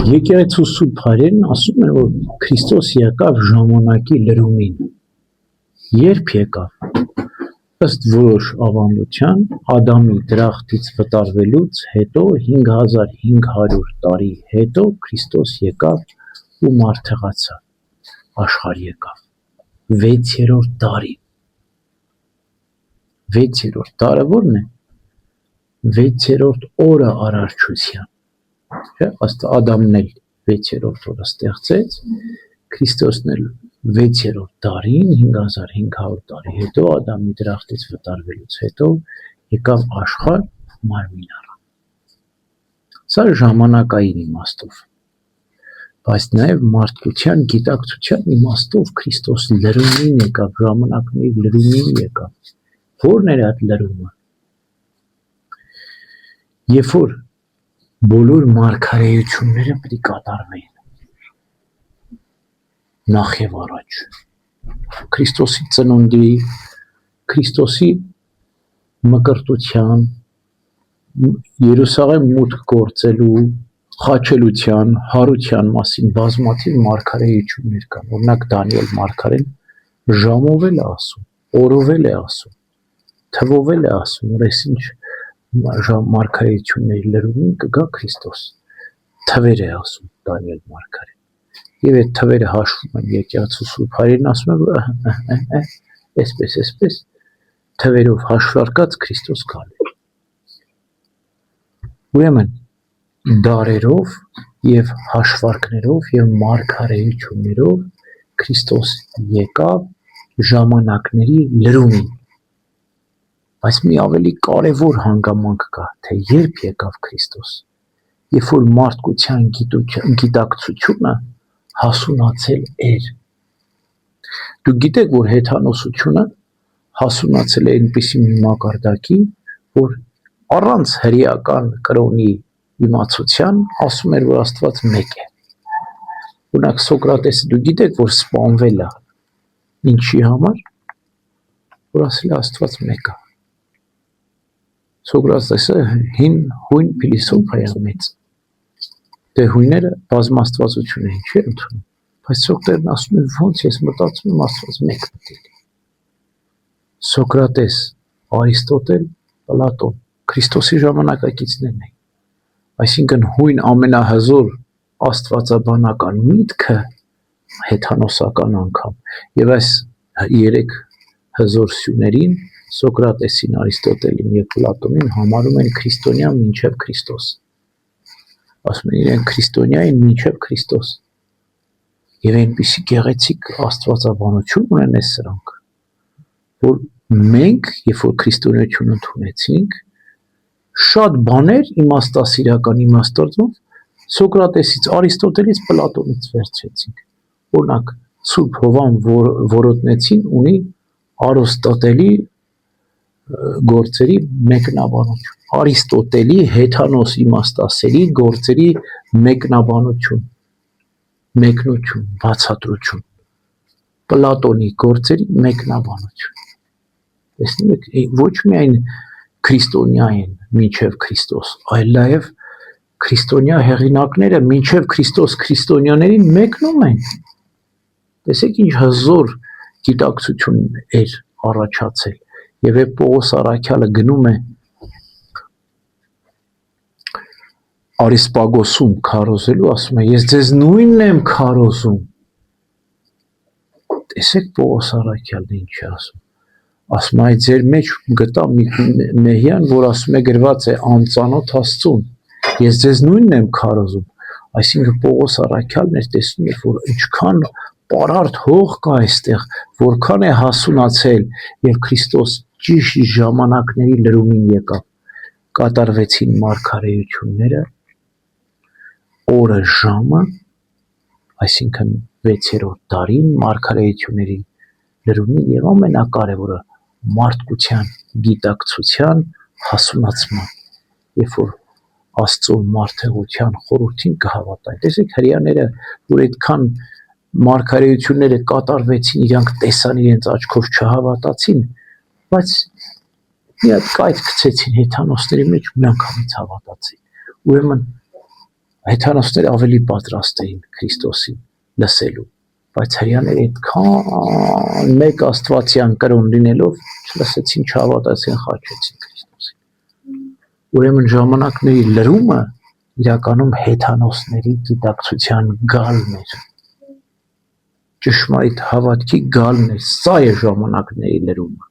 Եկեղեցու սուրբ հայրերն ասում են, որ Քրիստոս եկավ ժամանակի լրումին։ Երբ եկավ։ Ըստ որոշ ավանդության Ադամի դրախտից վտարվելուց հետո 5500 տարի հետո Քրիստոս եկավ ու մարդեղացավ, աշխարհ եկավ։ 6-րդ տարի։ 6-րդ տարը ո՞րն է։ 6-րդ օրը արարչության։ Չէ՞, ըստ Ադամն էլ 6-րդ օրը ստեղծեց, Քրիստոսն էլ 6-րդ տարին 5500 տարի հետո Ադամի դրախտից վտարվելուց հետո եկավ աշխարհ մարմին առավ։ Սա ժամանակային իմաստով, բայց նաև մարդկության գիտակցության իմաստով Քրիստոս լրումին եկավ, ժամանակների լրումին եկավ։ Ո՞րն էր այդ լրումը։ Երբ որ բոլոր մարգարեությունները պետք է կատարվեին նախ եւ առաջ Քրիստոսի ծնունդի, Քրիստոսի մկրտության, Երուսաղեմ մուտք գործելու, խաչելության, հարության մասին բազմաթիվ մարգարեություններ կան։ Օրինակ Դանիել մարգարեն ժամով էլ է ասում, օրով էլ է ասում, թվով էլ է ասում, որ այսինչ մարգարեությունների լրումին կգա Քրիստոս։ Թվեր է ասում Դանիել մարգարեն։ Եվ այդ թվերը հաշվում են եկեղեցու սուրբ հայրերն ասում են, որ այսպես թվերով հաշվարկած Քրիստոս գալու։ Ուրեմն դարերով եւ հաշվարկներով եւ մարգարեություններով Քրիստոս եկավ ժամանակների լրումին։ Բայց մի ավելի կարևոր հանգամանք կա, թե երբ եկավ Քրիստոս։ Երբ որ մարդկության գիտակցությունը հասունացել էր։ Դուք գիտեք, որ հեթանոսությունը հասունացել է այնպիսի մի մակարդակի, որ առանց հրեական կրոնի իմացության ասում էր, որ Աստված մեկ է։ Օրինակ Սոկրատեսը դուք գիտեք, որ սպանվել է։ Ինչի համար, որ ասել է Աստված մեկ է։ Սոկրատեսը հույն փիլիսոփա է մեծ։ Դե հույները բազմաստվածություն էին, չի ընդունում։ Բայց Սոկրատեսն ասում է, ոնց ես մտածում եմ Աստված մեկ պետք է։ Սոկրատես, Արիստոտել, Պլատոն, Քրիստոսի ժամանակակիցներն էին։ Այսինքն հույն ամենահզոր աստվածաբանական միտքը հեթանոսական անգամ եւ այս երեք հզոր սյուներին Սոկրատեսին, Արիստոտելին եւ Պլատոնին համարում են քրիստոնյա մինչեւ Քրիստոս։ Ասում են իրենք քրիստոնյա են մինչև Քրիստոս։ Եվ այնպիսի գեղեցիկ աստվածաբանություն ունեն այս սրանք, որ մենք, երբ որ քրիստոնեություն ընդունեցինք, շատ բաներ իմաստասիրական իմաստով Սոկրատեսից, Արիստոտելից, Պլատոնից վերցրեցինք։ Օրինակ Սուրբ Հովան Որոտնեցին ունի Արիստոտելի գործերի մեկնաբանություն, Արիստոտելի հեթանոս իմաստասերի գործերի մեկնաբանություն, մեկնություն, բացատրություն, Պլատոնի գործերի մեկնաբանություն։ Տեսնում եք, ոչ միայն քրիստոնյա են մինչև Քրիստոս, այլ նաև քրիստոնյա հեղինակները մինչև Քրիստոս քրիստոնյաներին մեկնում են։ Տեսեք ինչ հզոր գիտակցություն էր առաջացել։ Եվ այդ Պողոս առաքյալը գնում է Արիսպագոսում քարոզելու, ասում է, ես ձեզ նույնն եմ քարոզում։ Տեսեք Պողոս առաքյալն ինչ է ասում։ Ասում է, ձեր մեջ գտա մի մեհյան, որ ասում է գրված է անծանոթ Աստծուն։ Ես ձեզ նույնն եմ քարոզում։ Այսինքն Պողոս առաքյալն էր տեսնում, որ ինչքան պարարտ հող կա այստեղ, որքան է հասունացել եւ Քրիստոս ճիշտ ժամանակների լրումին եկավ։ Կատարվեցին մարգարեությունները, օրը ժամը, այսինքն 6-րդ տարին մարգարեությունների լրումին եւ ամենակարևորը մարդկության գիտակցության հասունացման, երբ որ Աստծո մարդեղության խորհրդին կհավատային։ Տեսեք հрьяաները, որ այդքան մարգարեությունները կատարվեցին, իրանք տեսան իրենց աչքով չհավատացին, բայց մի հատ կայթ գցեցին հեթանոսների մեջ ու միանգամից հավատացին։ Ուրեմն Հեթանոսները ավելի պատրաստ էին Քրիստոսին լսելու, բայց հрьяաները այդքան մեկ աստվածյան կրոն լինելով չլսեցին, չհավատացին, խաչեցին Քրիստոսին։ Ուրեմն ժամանակների լրումը իրականում հեթանոսների գիտակցության գալն էր, ճշմարիտ հավատքի գալն էր, սա է ժամանակների լրումը։